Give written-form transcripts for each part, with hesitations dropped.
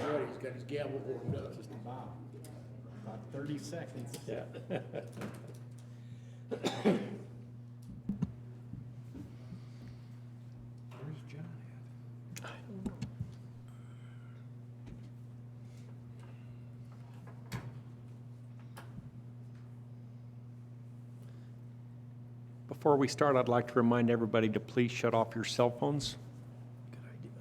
Alright, he's got his gavel warmed up. Just about 30 seconds. Yeah. Where's John at? Before we start, I'd like to remind everybody to please shut off your cell phones. Good idea.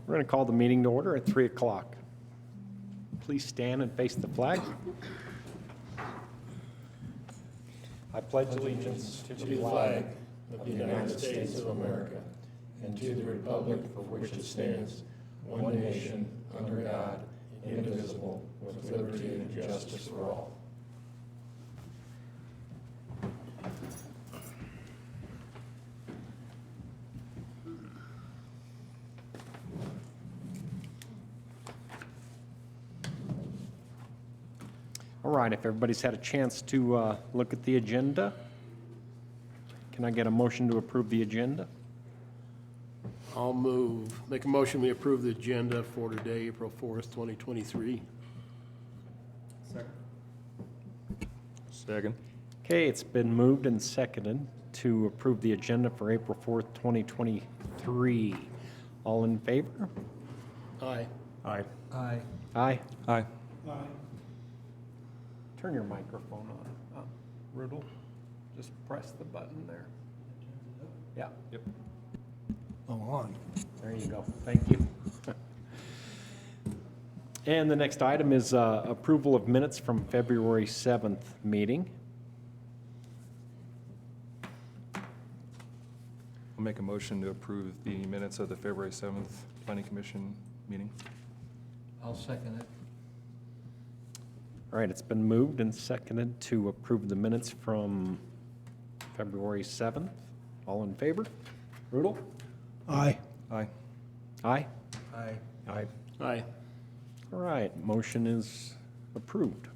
We're going to call the meeting to order at 3 o'clock. Please stand and face the flag. I pledge allegiance to To the flag of the United States of America and to the republic for which it stands, one nation, under God, indivisible, with liberty and justice for all. All right, if everybody's had a chance to look at the agenda, can I get a motion to approve the agenda? I'll make a motion, we approve the agenda for today, April 4th, 2023. Second. Okay, it's been moved and seconded to approve the agenda for April 4th, 2023. All in favor? Aye. Aye. Aye. Aye. Aye. Turn your microphone on, Rudel. Just press the button there. Yeah. Yep. Oh, on. There you go. Thank you. And the next item is approval of minutes from February 7th meeting. I'll make a motion to approve the minutes of the February 7th Planning Commission meeting. I'll second it. All right, it's been moved and seconded to approve the minutes from February 7th. All in favor? Rudel? Aye. Aye. Aye? Aye. Aye. Aye. All right, motion is approved.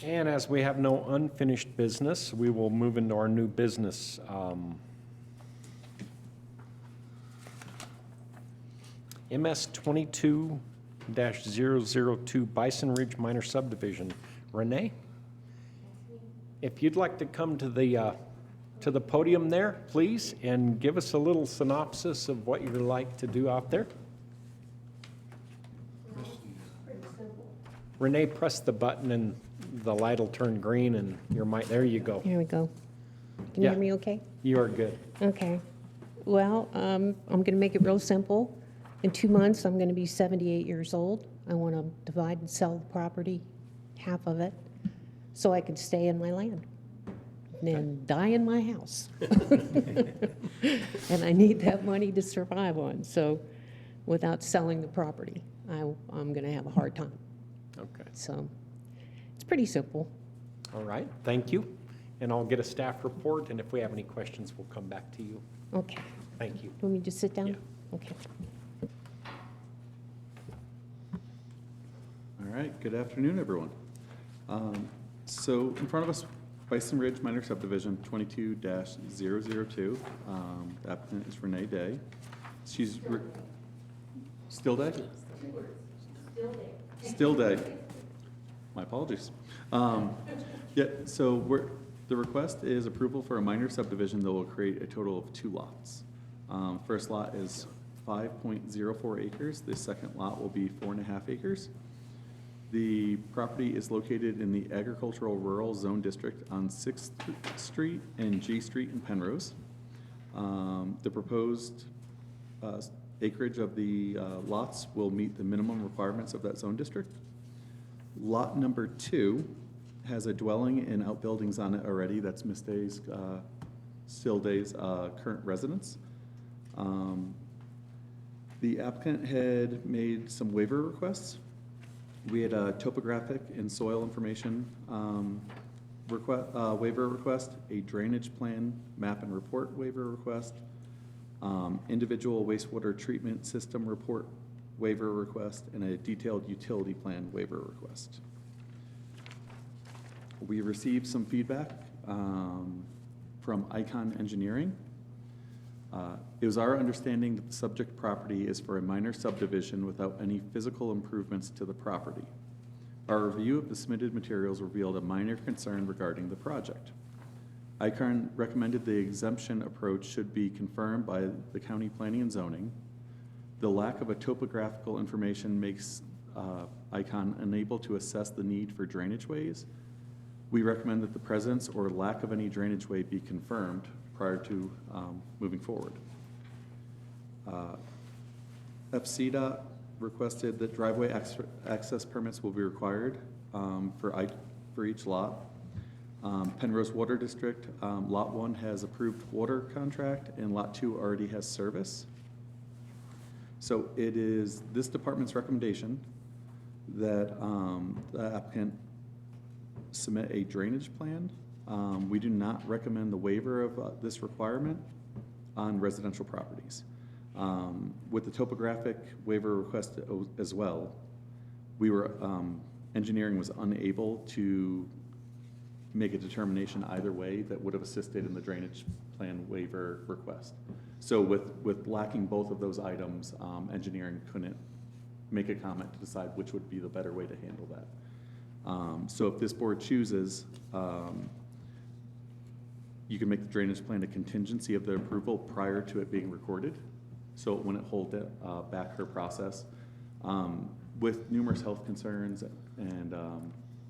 And as we have no unfinished business, we will move into our new business. MS 22-002 Bison Ridge Minor Subdivision. Renee? If you'd like to come to the podium there, please, and give us a little synopsis of what you'd like to do out there. Renee, press the button and the light will turn green and your mic, there you go. Here we go. Can you Yeah. hear me okay? You are good. Okay. Well, I'm going to make it real simple. In 2 months, I'm going to be 78 years old. I want to divide and sell the property, half of it, so I can stay in my land and then die in my house. And I need that money to survive on. So without selling the property, I'm going to have a hard time. Okay. So it's pretty simple. All right, thank you. And I'll get a staff report, and if we have any questions, we'll come back to you. Okay. Thank you. You want me to just sit down? Yeah. Okay. All right, good afternoon, everyone. So in front of us, Bison Ridge Minor Subdivision 22-002. The applicant is Renee Day. She's Still Day? Still Day. My apologies. Yeah, so the request is approval for a minor subdivision that will create a total of 2 lots. First lot is 5.04 acres. The second lot will be 4.5 acres. The property is located in the Agricultural Rural Zone District on 6th Street and G Street in Penrose. The proposed acreage of the lots will meet the minimum requirements of that zone district. Lot number 2 has a dwelling and outbuildings on it already. That's Miss Day's, Still Day's current residence. The applicant had made some waiver requests. We had a topographic and soil information waiver request, a drainage plan map and report waiver request, individual wastewater treatment system report waiver request, and a detailed utility plan waiver request. We received some feedback from Icon Engineering. It was our understanding that the subject property is for a minor subdivision without any physical improvements to the property. Our review of the submitted materials revealed a minor concern regarding the project. Icon recommended the exemption approach should be confirmed by the county planning and zoning. The lack of a topographical information makes Icon unable to assess the need for drainage ways. We recommend that the presence or lack of any drainage way be confirmed prior to moving forward. FCDOT requested that driveway access permits will be required for each lot. Penrose Water District, Lot 1 has approved water contract and Lot 2 already has service. So it is this department's recommendation that the applicant submit a drainage plan. We do not recommend the waiver of this requirement on residential properties. With the topographic waiver request as well, we were, engineering was unable to make a determination either way that would have assisted in the drainage plan waiver request. So with lacking both of those items, engineering couldn't make a comment to decide which would be the better way to handle that. So if this board chooses, you can make the drainage plan a contingency of the approval prior to it being recorded, so it wouldn't hold back her process. With numerous health concerns and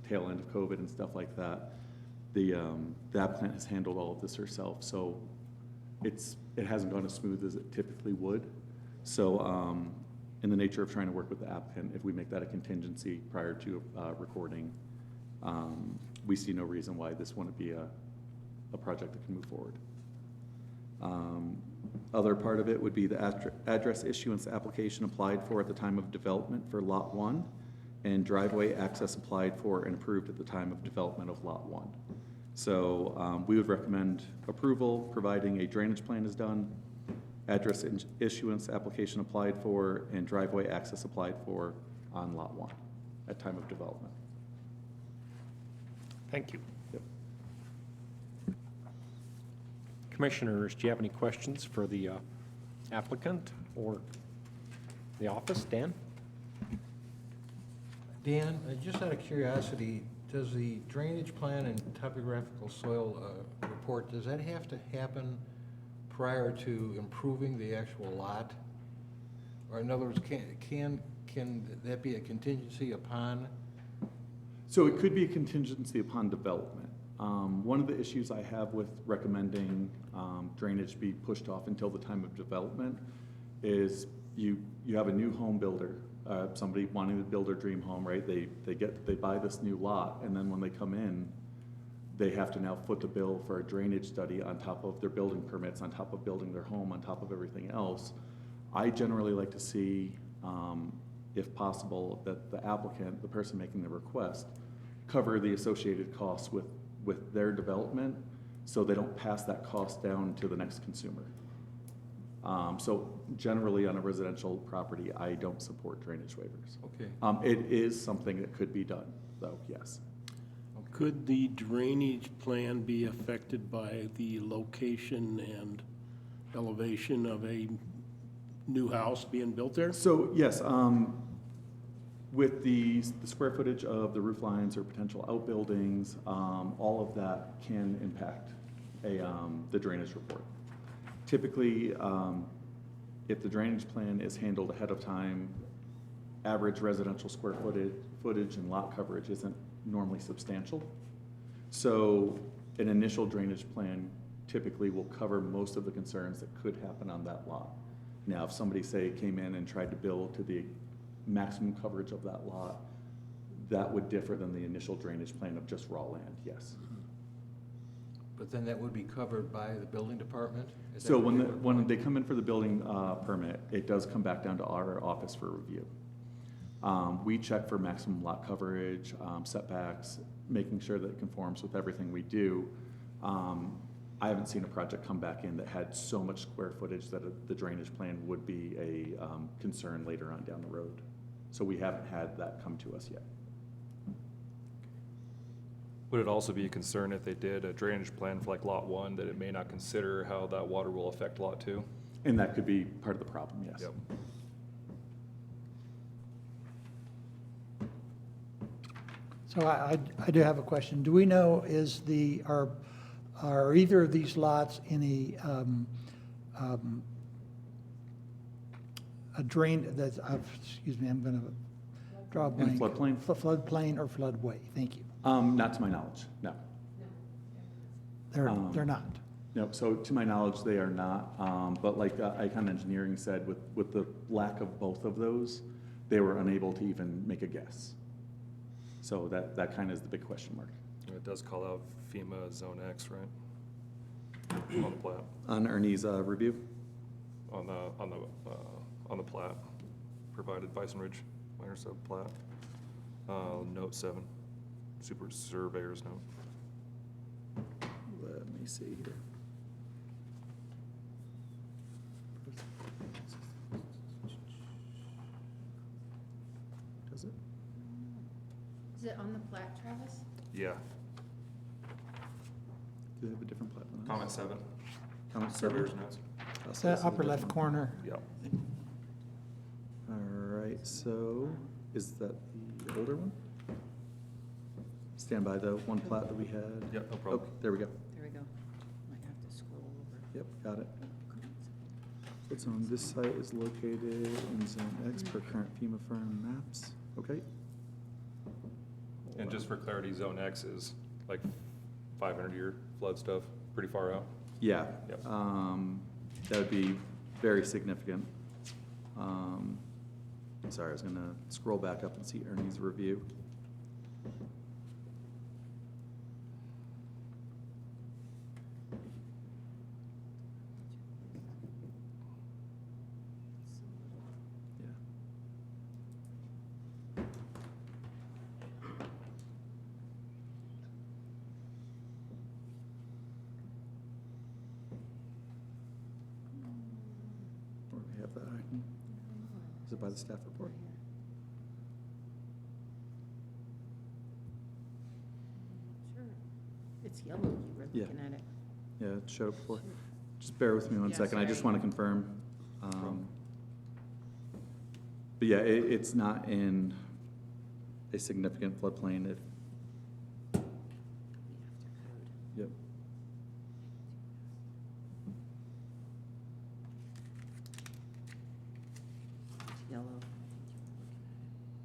tail end of COVID and stuff like that, the applicant has handled all of this herself, so it hasn't gone as smooth as it typically would. So in the nature of trying to work with the applicant, if we make that a contingency prior to recording, we see no reason why this wouldn't be a project that can move forward. Other part of it would be the address issuance application applied for at the time of development for Lot 1 and driveway access applied for and approved at the time of development of Lot 1. So we would recommend approval providing a drainage plan is done, address issuance application applied for, and driveway access applied for on Lot 1 at time of development. Thank you. Yep. Commissioners, do you have any questions for the applicant or the office? Dan? Dan, just out of curiosity, does the drainage plan and topographical soil report, does that have to happen prior to improving the actual lot? Or in other words, can that be a contingency upon? So it could be a contingency upon development. One of the issues I have with recommending drainage be pushed off until the time of development is you have a new home builder, somebody wanting to build their dream home, right? They buy this new lot, and then when they come in, they have to now foot the bill for a drainage study on top of their building permits, on top of building their home, on top of everything else. I generally like to see, if possible, that the applicant, the person making the request, cover the associated costs with their development, so they don't pass that cost down to the next consumer. So generally on a residential property, I don't support drainage waivers. Okay. It is something that could be done, though, yes. Could the drainage plan be affected by the location and elevation of a new house being built there? So, yes, with the square footage of the roof lines or potential outbuildings, all of that can impact the drainage report. Typically, if the drainage plan is handled ahead of time, average residential square footage and lot coverage isn't normally substantial. So an initial drainage plan typically will cover most of the concerns that could happen on that lot. Now, if somebody, say, came in and tried to build to the maximum coverage of that lot, that would differ than the initial drainage plan of just raw land, yes. But then that would be covered by the building department So when they come in for the building permit, it does come back down to our office for review. We check for maximum lot coverage, setbacks, making sure that it conforms with everything we do. I haven't seen a project come back in that had so much square footage that the drainage plan would be a concern later on down the road. So we haven't had that come to us yet. Would it also be a concern if they did a drainage plan for like Lot 1, that it may not consider how that water will affect Lot 2? And that could be part of the problem, yes. Yep. So I do have a question. Do we know, are either of these lots any, a drain, that's, excuse me, I'm gonna draw a blank. floodplain? Floodplain or floodway, thank you. Not to my knowledge, no. They're not. No, so to my knowledge, they are not. But like Icon Engineering said, with the lack of both of those, they were unable to even make a guess. So that kind of is the big question mark. It does call out FEMA Zone X, right? On the plat, On Ernie's review? on the plat, provided Bison Ridge minor sub plat. Note 7, super surveyor's note. Let me see here. Does it? Is it on the plat, Travis? Yeah, Do they have a different plat than us? comment 7, Comment surveyor's seven? notes. It's the upper left corner. Yep. All right, so is that the older one? Stand by the one plat that we had? Yep, no problem. Okay, there we go. There we go. Might have to scroll over. Yep, got it. So it's on, this site is located in Zone X per current FEMA firm maps. Okay. And just for clarity, Zone X is like 500-year flood stuff, pretty far out. Yeah. Yep. That would be very significant. Sorry, I was gonna scroll back up and see Ernie's review. Yeah. Where do we have that? Is it by the staff report? Sure. It's yellow, you were Yeah. looking at it. Yeah, it showed up before. Just bear with me one Yeah, second, I just sorry. want to confirm. But yeah, it's not in a significant floodplain. Be after code. Yep. It's yellow.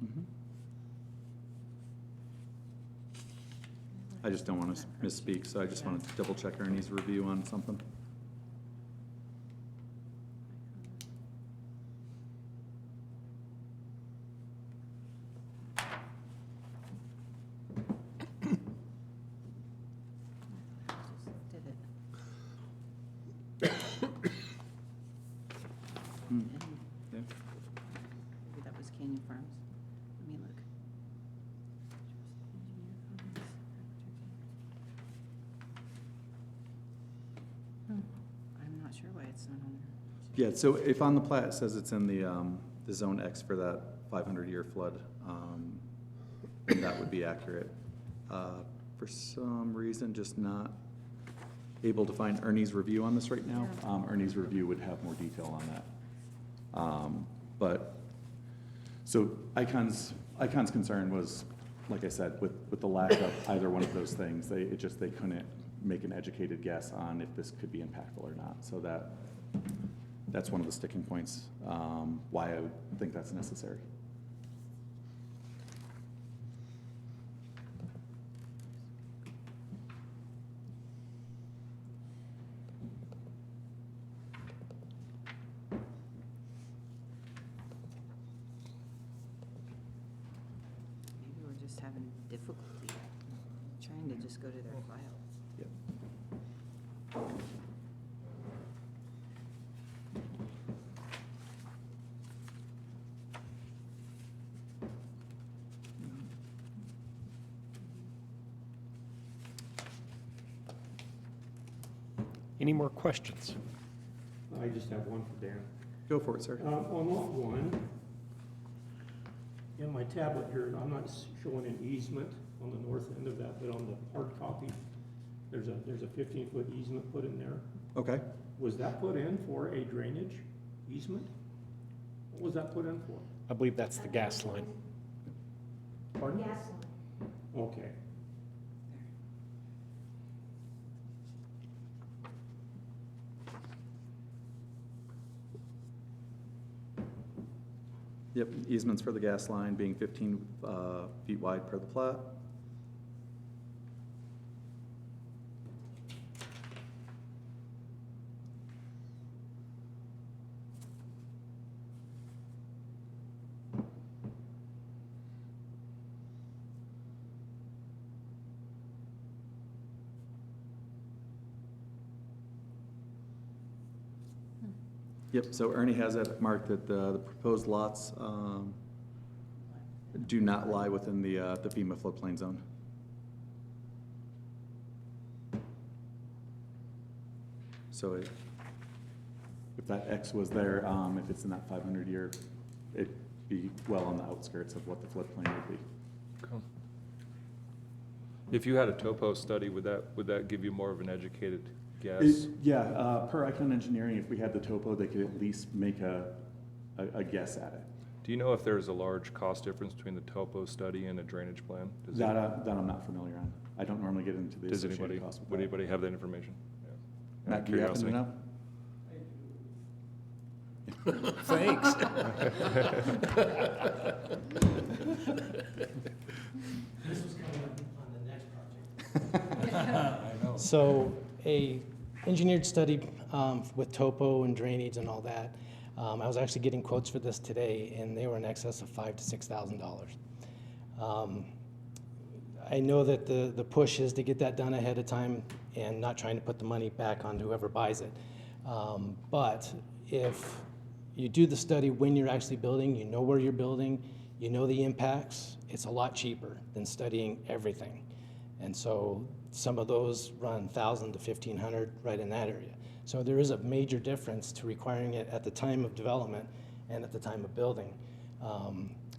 Mhm. I just don't want to misspeak, so I just want to double check Ernie's review on something. Just did it. Hmm. Yeah. Maybe that was Canyon Farms. Let me look. I'm not sure why it's not on there. Yeah, so if on the plat it says it's in the Zone X for that 500-year flood, then that would be accurate. For some reason, just not able to find Ernie's review on this right now. Ernie's review would have more detail on that. But, so Icon's concern was, like I said, with the lack of either one of those things, they couldn't make an educated guess on if this could be impactful or not. So that's one of the sticking points, why I would think that's necessary. Maybe we're just having difficulty trying to just go to their file. Yep. Any more questions? I just have one for Dan. Go for it, sir. On lot one, in my tablet here, I'm not showing an easement on the north end of that, but on the hard copy, there's a 15-foot easement put in there. Okay. Was that put in for a drainage easement? What was that put in for? I believe that's the gas line. Pardon? Gas line. Okay. Yep, easements for the gas line being 15 feet wide per the plat. Yep, so Ernie has it marked that the proposed lots do not lie within the FEMA floodplain zone. So if that X was there, if it's in that 500-year, it'd be well on the outskirts of what the floodplain would be. Okay. If you had a topo study, would that give you more of an educated guess? Yeah, per Icon Engineering, if we had the topo, they could at least make a guess at it. Do you know if there's a large cost difference between the topo study and a drainage plan? That I'm not familiar on. I don't normally get into the Does associated anybody, costs with would that. anybody have that information? Yeah. Matt, do you happen to know? Thanks. This was coming up on the next project. So a engineered study with topo and drainage and all that, I was actually getting quotes for this today, and they were in excess of $5,000 to $6,000. I know that the push is to get that done ahead of time and not trying to put the money back on whoever buys it. But if you do the study when you're actually building, you know where you're building, you know the impacts, it's a lot cheaper than studying everything. And so some of those run $1,000 to $1,500 right in that area. So there is a major difference to requiring it at the time of development and at the time of building.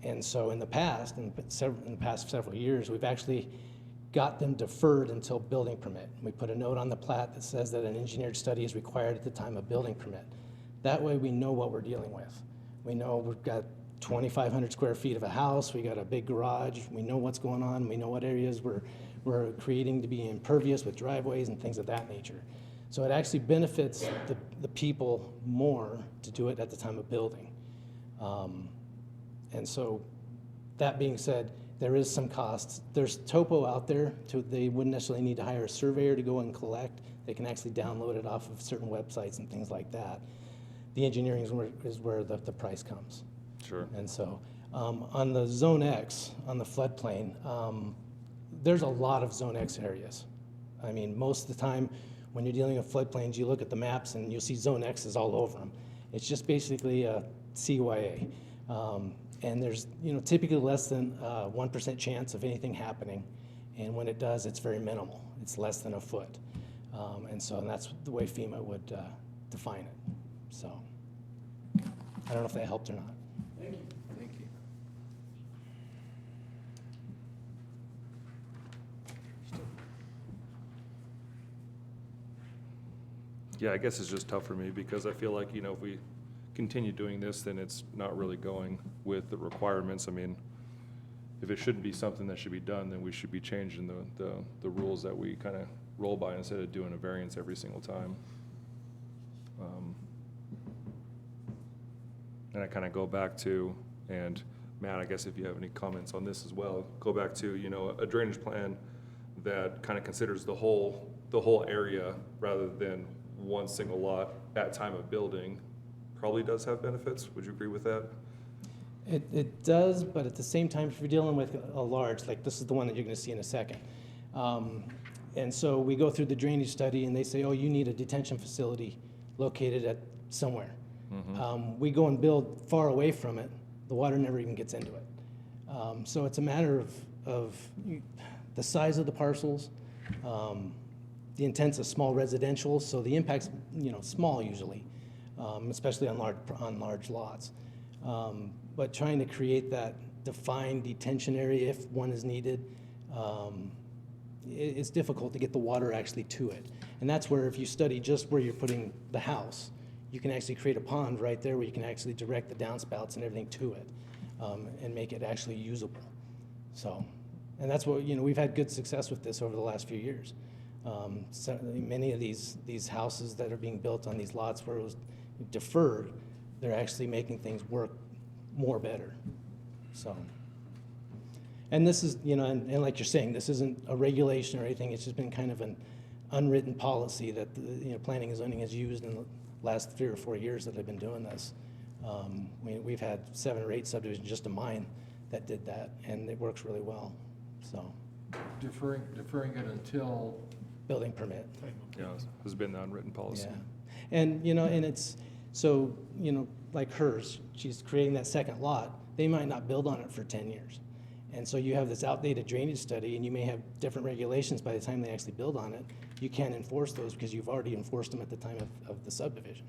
And so in the past several years, we've actually got them deferred until building permit. We put a note on the plat that says that an engineered study is required at the time of building permit. That way we know what we're dealing with. We know we've got 2,500 square feet of a house, we got a big garage, we know what's going on, we know what areas we're creating to be impervious with driveways and things of that nature. So it actually benefits the people more to do it at the time of building. And so that being said, there is some costs. There's topo out there, they wouldn't necessarily need to hire a surveyor to go and collect. They can actually download it off of certain websites and things like that. The engineering is where the price comes. Sure. And so on the Zone X, on the floodplain, there's a lot of Zone X areas. I mean, most of the time when you're dealing with floodplains, you look at the maps and you'll see Zone X's all over them. It's just basically a CYA. And there's typically less than 1% chance of anything happening. And when it does, it's very minimal. It's less than a foot. And that's the way FEMA would define it. So I don't know if that helped or not. Thank you. Thank you. Yeah, I guess it's just tough for me because I feel like, if we continue doing this, then it's not really going with the requirements. I mean, if it shouldn't be something that should be done, then we should be changing the rules that we kind of roll by instead of doing a variance every single time. And I kind of go back to, and Matt, I guess if you have any comments on this as well, go back to, a drainage plan that kind of considers the whole area rather than one single lot at time of building probably does have benefits. Would you agree with that? It does, but at the same time, if you're dealing with a large, like this is the one that you're going to see in a second. And so we go through the drainage study and they say, oh, you need a detention facility located at somewhere. Mm-hmm. We go and build far away from it, the water never even gets into it. So it's a matter of the size of the parcels, the the intent's a small residential, so the impact's, small usually, especially on large lots. But trying to create that defined detention area if one is needed, it's difficult to get the water actually to it. And that's where if you study just where you're putting the house, you can actually create a pond right there where you can actually direct the downspouts and everything to it, and make it actually usable. So, and that's what, we've had good success with this over the last few years. So many of these houses that are being built on these lots where it was deferred, they're actually making things work more better. So, and this is, and like you're saying, this isn't a regulation or anything. It's just been kind of an unwritten policy that the, planning and zoning has used in the last 3 or 4 years that I've been doing this. We've had 7 or 8 subdivisions just of mine that did that, and it works really well. So, Deferring it until, building permit. Yeah, has been the unwritten policy. Yeah. And, and it's, so, like hers, she's creating that second lot. They might not build on it for 10 years. And so you have this outdated drainage study, and you may have different regulations by the time they actually build on it. You can't enforce those because you've already enforced them at the time of the subdivision.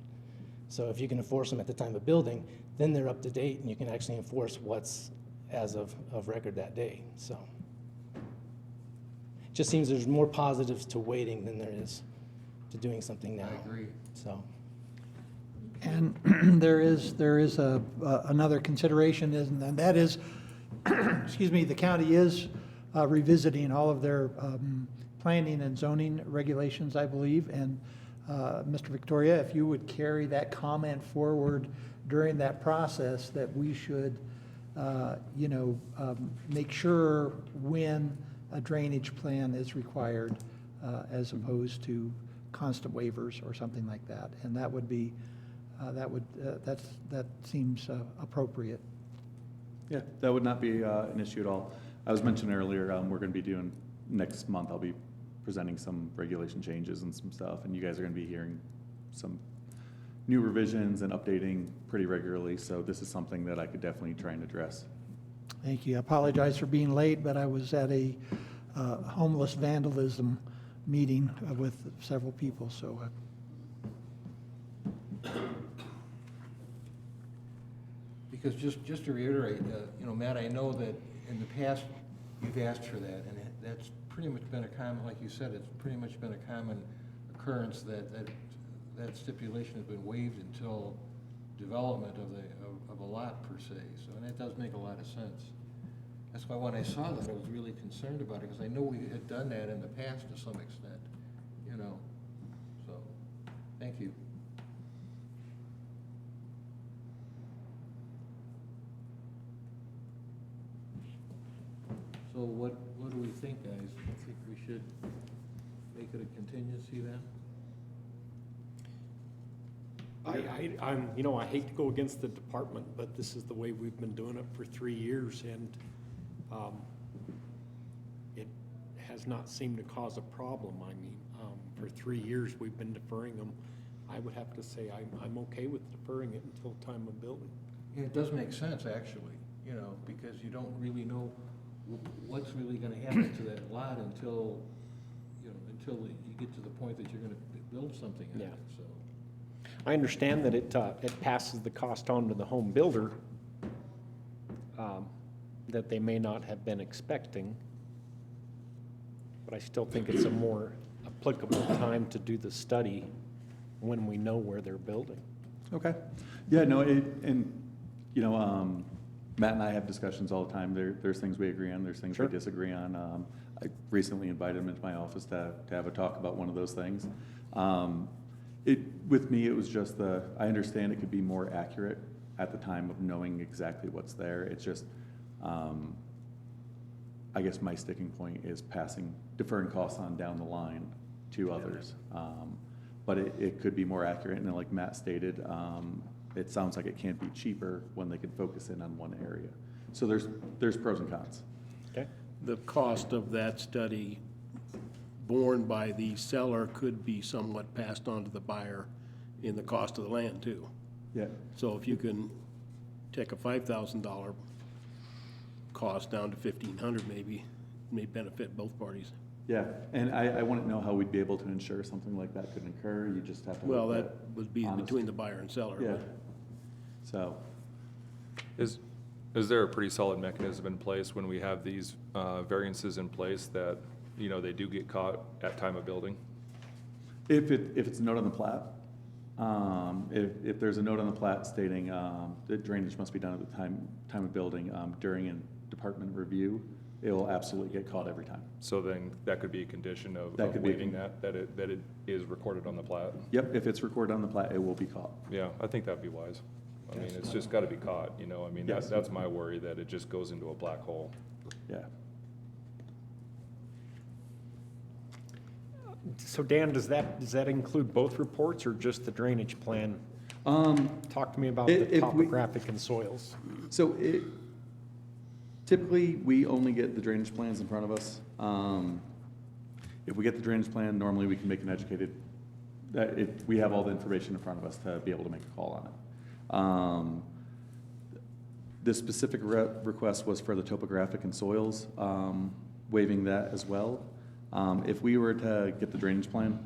So if you can enforce them at the time of building, then they're up to date, and you can actually enforce what's as of record that day. So it just seems there's more positives to waiting than there is to doing something now. I agree. So. And there is another consideration, and that is, excuse me, the county is revisiting all of their planning and zoning regulations, I believe. And Mr. Victoria, if you would carry that comment forward during that process, that we should, make sure when a drainage plan is required, as opposed to constant waivers or something like that. And that would be, that seems appropriate. Yeah, that would not be an issue at all. I was mentioning earlier, we're going to be doing, next month, I'll be presenting some regulation changes and some stuff, and you guys are going to be hearing some new revisions and updating pretty regularly, so this is something that I could definitely try and address. Thank you. I apologize for being late, but I was at a homeless vandalism meeting with several people, so. Because just to reiterate, Matt, I know that in the past, you've asked for that, and that's pretty much been a common, like you said, it's pretty much been a common occurrence that stipulation has been waived until development of a lot per se. So, and that does make a lot of sense. That's why when I saw that, I was really concerned about it, because I know we had done that in the past to some extent, So, thank you. So what do we think, guys? I think we should make it a contingency then? I hate to go against the department, but this is the way we've been doing it for 3 years, and it has not seemed to cause a problem. I mean, for 3 years, we've been deferring them. I would have to say I'm okay with deferring it until time of building. Yeah, it does make sense, actually, because you don't really know what's really gonna happen to that lot until you get to the point that you're gonna build something on Yeah. it, so. I understand that it passes the cost on to the home builder that they may not have been expecting, but I still think it's a more applicable time to do the study when we know where they're building. Okay. Yeah, no, Matt and I have discussions all the time. There's things we agree on, there's things we Sure. disagree on. I recently invited him into my office to have a talk about one of those things. With me, it was just I understand it could be more accurate at the time of knowing exactly what's there. It's just, I guess my sticking point is deferring costs on down the line to others. But it could be more accurate, and then like Matt stated, it sounds like it can't be cheaper when they can focus in on one area. So there's pros and cons. Okay? The cost of that study borne by the seller could be somewhat passed on to the buyer in the cost of the land too. Yeah. So if you can take a $5,000 cost down to $1,500 maybe, may benefit both parties. Yeah, and I wouldn't know how we'd be able to ensure something like that could occur. You just have to. Well, hope that would be honest. between the buyer and seller. Yeah. So, Is there a pretty solid mechanism in place when we have these variances in place that, you know, they do get caught at time of building? if it's a note on the plat, if there's a note on the plat stating that drainage must be done at the time of building during a department review, it will absolutely get caught every time. So then that could be a condition of That could be a waiving that it is recorded on the plat? Yep, if it's recorded on the plat, it will be caught. Yeah, I think that'd be wise. I mean, it's just gotta be caught, you know, I mean, Yes. that's my worry, that it just goes into a black hole. Yeah. So Dan, does that include both reports or just the drainage plan? Talk to me about the If we- topographic and soils. So typically, we only get the drainage plans in front of us. If we get the drainage plan, normally we can make an educated, we have all the information in front of us to be able to make a call on it. This specific request was for the topographic and soils, waiving that as well. If we were to get the drainage plan,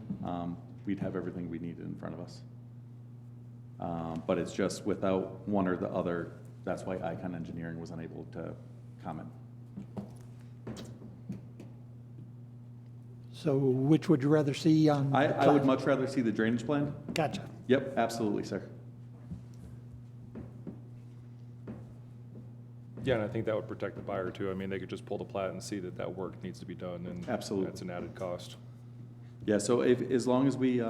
we'd have everything we needed in front of us. But it's just without one or the other, that's why Icon Engineering was unable to comment. So which would you rather see on? I would much rather see the drainage plan. Gotcha. Yep, absolutely, sir. Yeah, and I think that would protect the buyer too. I mean, they could just pull the plat and see that that work needs to be done, and Absolutely. that's an added cost. Yeah, so as long as we,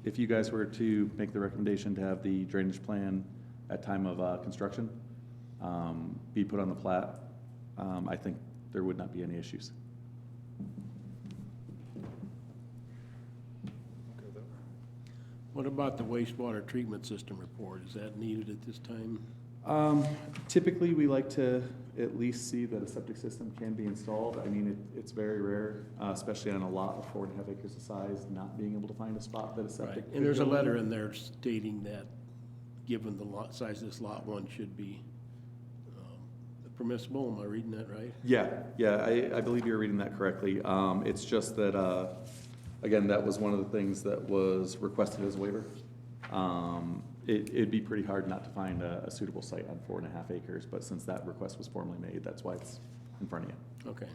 if you guys were to make the recommendation to have the drainage plan at time of construction, be put on the plat, I think there would not be any issues. What about the wastewater treatment system report? Is that needed at this time? Typically, we like to at least see that a septic system can be installed. I mean, it's very rare, especially on a lot of 4.5 acres of size, not being able to find a spot that a septic. Right, could and there's a go letter in there stating that, given the lot size of this lot, one should be permissible. Am I reading that right? Yeah, I believe you're reading that correctly. It's just that, again, that was one of the things that was requested as a waiver. It'd be pretty hard not to find a suitable site on 4.5 acres, but since that request was formally made, that's why it's in front of you. Okay.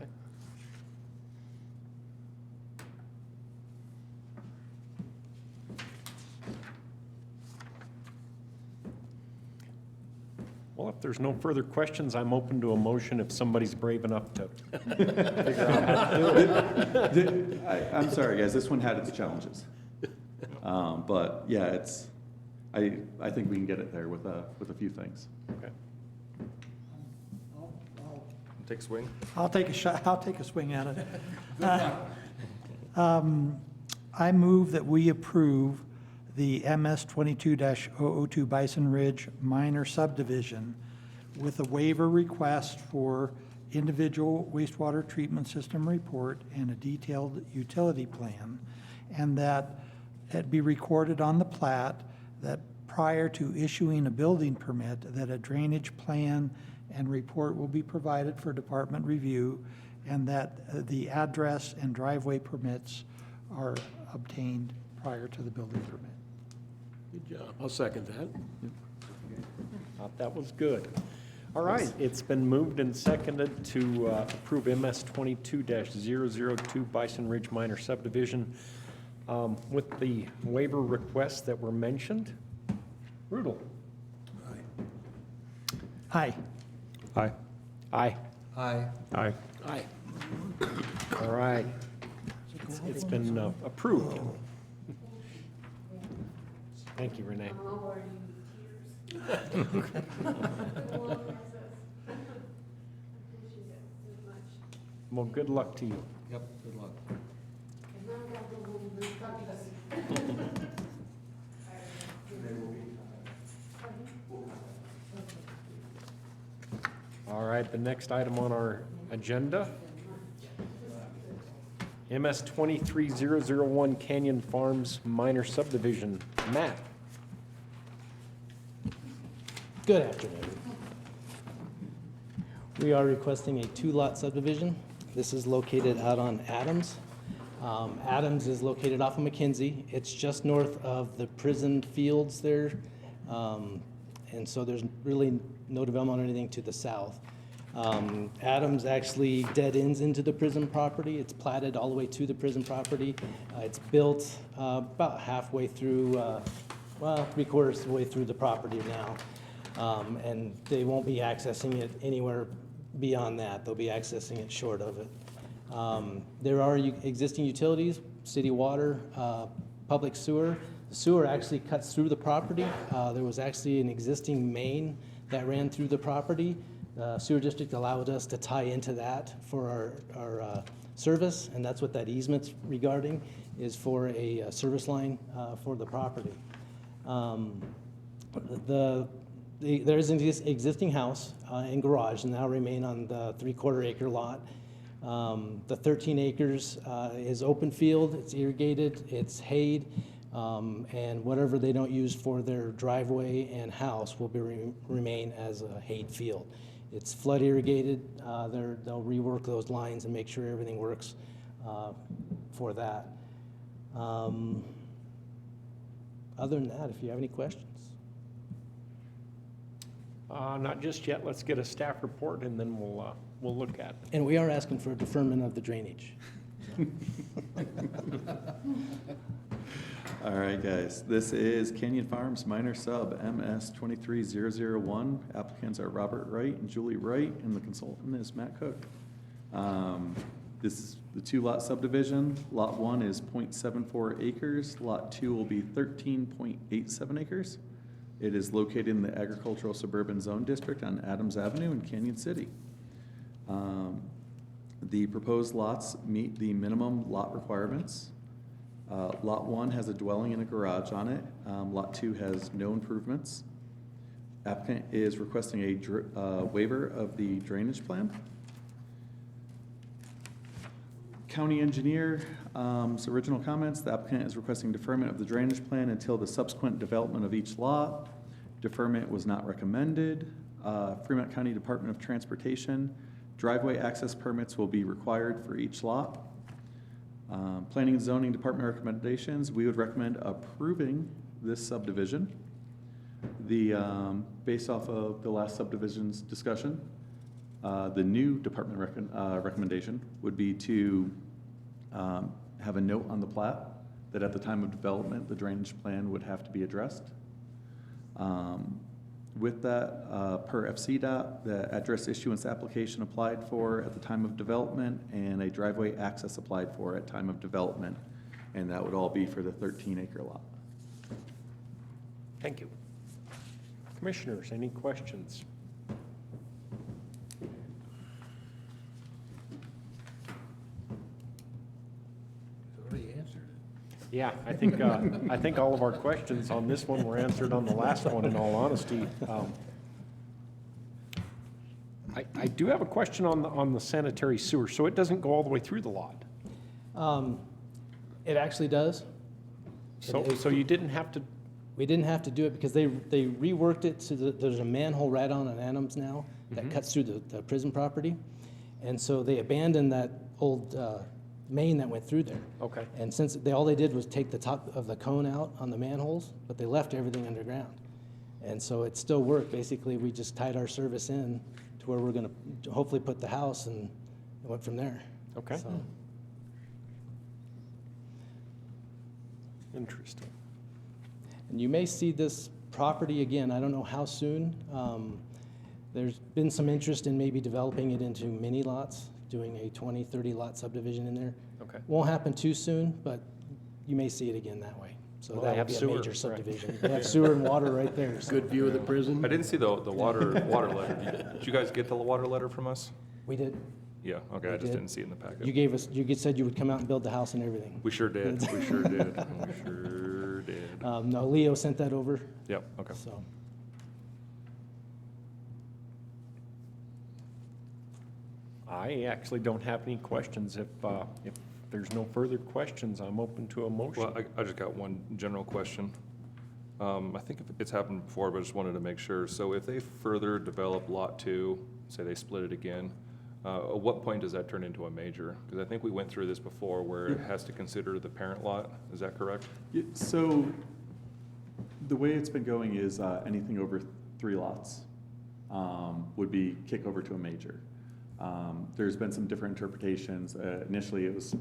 Well, if there's no further questions, I'm open to a motion if somebody's brave enough to figure out how to do it. I'm sorry, guys, this one had its challenges. But yeah, I think we can get it there with a few things. Okay. Take a swing. I'll take a shot, I'll take a swing at it. I move that we approve the MS 22-002 Bison Ridge minor subdivision with a waiver request for individual wastewater treatment system report and a detailed utility plan, and that it be recorded on the plat that prior to issuing a building permit, that a drainage plan and report will be provided for department review, and that the address and driveway permits are obtained prior to the building permit. Good job. I'll second that. Thought that was good. All right, it's been moved and seconded to approve MS 22-002 Bison Ridge minor subdivision with the waiver requests that were mentioned. Rudel. Aye. Aye. Aye. Aye. Aye. Aye. All right. It's been approved. Thank you, Renee. Well, good luck to you. Yep, good luck. All right, the next item on our agenda, MS 23001 Canyon Farms minor subdivision. Matt. Good afternoon. We are requesting a two-lot subdivision. This is located out on Adams. Adams is located off of McKenzie. It's just north of the prison fields there. And so there's really no development or anything to the south. Adams actually dead ends into the prison property. It's platted all the way to the prison property. It's built about halfway through, well, 3/4 of the way through the property now. And they won't be accessing it anywhere beyond that. They'll be accessing it short of it. There are existing utilities, city water, public sewer. The sewer actually cuts through the property. There was actually an existing main that ran through the property. Sewer district allowed us to tie into that for our service, and that's what that easement's regarding, is for a service line for the property. There is an existing house and garage, and now remain on the 3/4 acre lot. The 13 acres is open field, it's irrigated, it's hayed, and whatever they don't use for their driveway and house will remain as a hayed field. It's flood irrigated. They'll rework those lines and make sure everything works for that. Other than that, if you have any questions. Not just yet. Let's get a staff report and then we'll look at it. And we are asking for a deferment of the drainage. All right, guys, this is Canyon Farms minor sub MS 23001. Applicants are Robert Wright and Julie Wright, and the consultant is Matt Cook. This is the 2-lot subdivision. Lot 1 is 0.74 acres. Lot 2 will be 13.87 acres. It is located in the Agricultural Suburban Zone District on Adams Avenue in Canyon City. The proposed lots meet the minimum lot requirements. Lot 1 has a dwelling and a garage on it. Lot 2 has no improvements. Applicant is requesting a waiver of the drainage plan. County engineer's original comments: the applicant is requesting deferment of the drainage plan until the subsequent development of each lot. Deferment was not recommended. Fremont County Department of Transportation, driveway access permits will be required for each lot. Planning and Zoning Department recommendations: we would recommend approving this subdivision. Based off of the last subdivision's discussion, the new department recommendation would be to have a note on the plat that at the time of development, the drainage plan would have to be addressed. With that, per FCDOT, the address issuance application applied for at the time of development and a driveway access applied for at time of development. And that would all be for the 13-acre lot. Thank you. Commissioners, any questions? Already answered. Yeah, I think all of our questions on this one were answered on the last one, in all honesty. I do have a question on the sanitary sewer. So it doesn't go all the way through the lot? It actually does. So you didn't have to? We didn't have to do it because they reworked it so that there's a manhole right on Adams now that cuts through the prison property. And so they abandoned that old main that went through there. Okay. And since all they did was take the top of the cone out on the manholes, but they left everything underground. And so it still worked. Basically, we just tied our service in to where we're going to hopefully put the house, and it went from there. Okay. So, Interesting. and you may see this property again. I don't know how soon. There's been some interest in maybe developing it into mini lots, doing a 20, 30 lot subdivision in there. Okay. Won't happen too soon, but you may see it again that way. So Well, that they would have be a sewer, major right. subdivision. They have sewer and water right there. So Good view of the prison. I didn't see the water letter. Did you guys get the water letter from us? we did. Yeah, okay, I We just did. didn't see it in the packet. You said you would come out and build the house and everything. We sure did, we sure did, we sure did. No, Leo sent that over, Yep, okay. so. I actually don't have any questions. If there's no further questions, I'm open to a motion. Well, I just got one general question. I think it's happened before, but I just wanted to make sure. So if they further develop Lot 2, say they split it again, At what point does that turn into a major? Because I think we went through this before where it has to consider the parent lot, is that correct? Yeah, so the way it's been going is anything over 3 lots would be kick over to a major. There's been some different interpretations. Initially, it was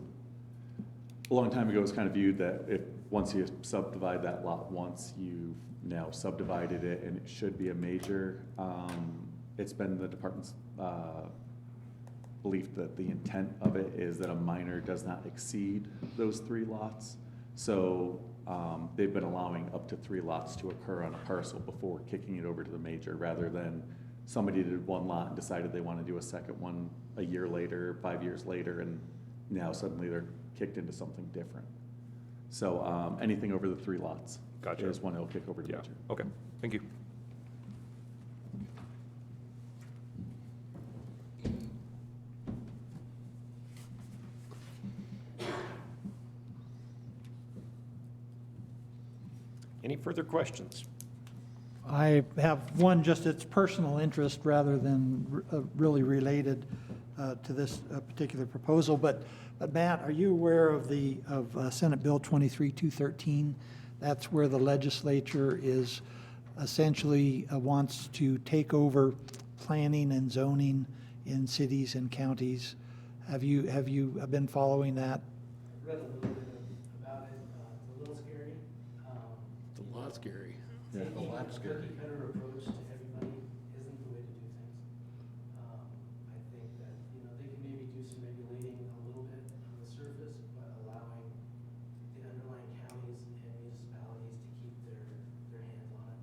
a long time ago. It was kind of viewed that if once you subdivide that lot once, you've now subdivided it, and it should be a major. It's been the department's belief that the intent of it is that a minor does not exceed those 3 lots. So they've been allowing up to 3 lots to occur on a parcel before kicking it over to the major, rather than somebody did 1 lot and decided they want to do a second one a year later, 5 years later, and now suddenly they're kicked into something different. So anything over the 3 lots Gotcha. is one it'll kick over to Yeah, major. okay, thank you. Any further questions? I have one, just its personal interest rather than really related to this particular proposal. But Matt, are you aware of Senate Bill 23-213? That's where the legislature is essentially wants to take over planning and zoning in cities and counties. Have you been following that? I read a little bit about it. It's a little scary. It's a lot scary. Taking a cookie cutter approach to everybody isn't the way to do things. I think that, they can maybe do some regulating a little bit on the surface, but allowing the underlying counties and municipalities to keep their hands on it.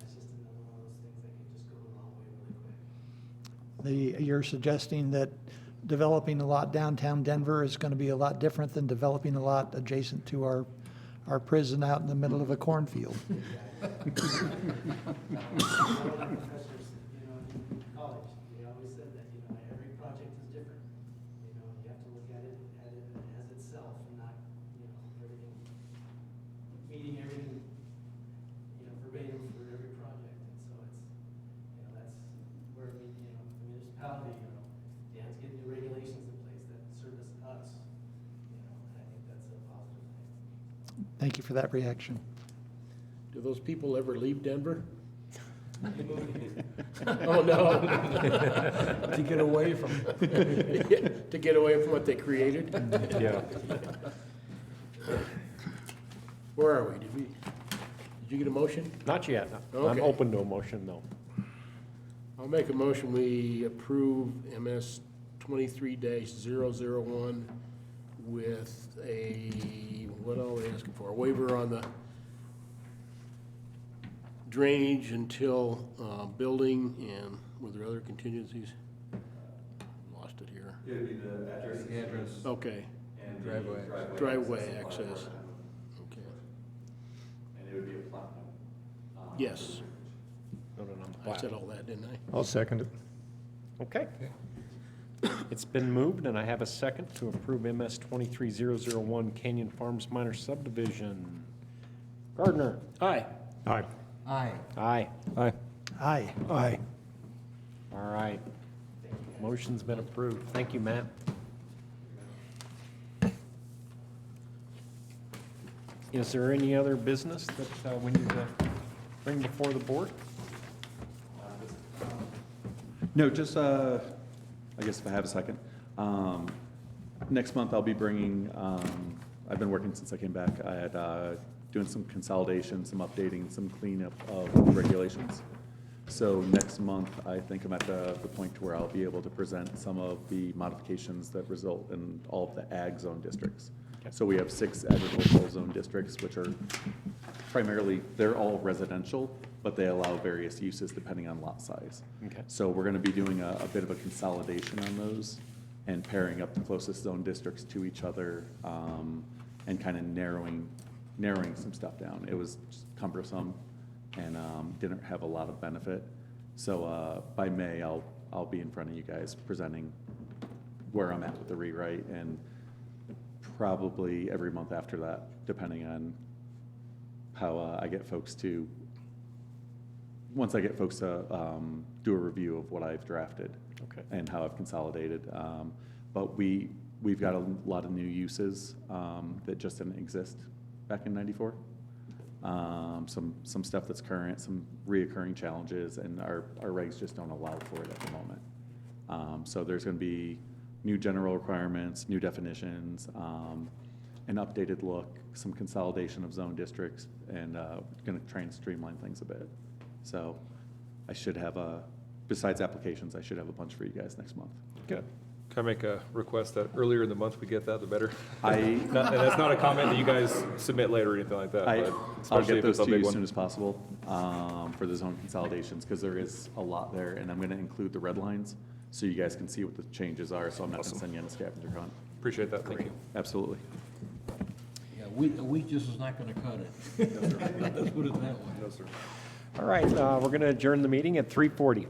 It's just another one of those things that can just go the wrong way really quick. You're suggesting that developing a lot downtown Denver is going to be a lot different than developing a lot adjacent to our prison out in the middle of a cornfield. Professors, in college, they always said that, every project is different. You have to look at it as itself, and not, everything, meeting everything, verbatim for every project. And so it's, that's where the municipality, Dan's getting new regulations in place that service us, and I think that's a positive thing. Thank you for that reaction. Do those people ever leave Denver? Oh, no. To get away from, To get away from what they created? Yeah. Where are we? Did you get a motion? Not yet. I'm Okay. open to a motion, though. I'll make a motion, we approve MS 23-001 with what are we asking for? A waiver on the drainage until building, and were there other contingencies? Lost it here. It would be the address. Okay, And driveway access. Okay, And it would be a platinum. yes, Noted on the I plat. said all that, didn't I? I'll second it. Okay. It's been moved, and I have a second to approve MS 23001 Canyon Farms minor subdivision. Gardner? Aye. Aye. Aye. Aye. Aye. Aye. All right. Motion's been approved. Thank you, Matt. Is there any other business that we need to bring before the board? No, just, I guess if I have a second. Next month I'll be bringing, I've been working since I came back. I had, doing some consolidation, some updating, some cleanup of regulations. So next month, I think I'm at the point where I'll be able to present some of the modifications that result in all of the ag zone districts. So we have 6 agricultural zone districts, which are primarily, they're all residential, but they allow various uses depending on lot size. Okay. So we're gonna be doing a bit of a consolidation on those and pairing up the closest zone districts to each other, and kind of narrowing some stuff down. It was just cumbersome and didn't have a lot of benefit. So by May, I'll be in front of you guys presenting where I'm at with the rewrite, and probably every month after that, depending on how I get folks to, once I get folks to do a review of what I've drafted, Okay. and how I've consolidated. But we've got a lot of new uses that just didn't exist back in '94. Some stuff that's current, some reoccurring challenges, and our regs just don't allow for it at the moment. So there's going to be new general requirements, new definitions, an updated look, some consolidation of zone districts, and going to try and streamline things a bit. So I should have besides applications, I should have a bunch for you guys next month. Good. Can I make a request that earlier in the month we get that, the better? And And that's not a comment that you guys submit later or anything like that, but I'll especially get if those it's a to you big as soon one. as possible for the zone consolidations, because there is a lot there, and I'm going to include the red lines so you guys can see what the changes are, so I'm not going to Awesome. send you on a scavenger hunt. Appreciate that, thank you. Absolutely. Yeah, a week just is not gonna cut it. Let's put it that way. No, sir. All right, we're going to adjourn the meeting at 3:40.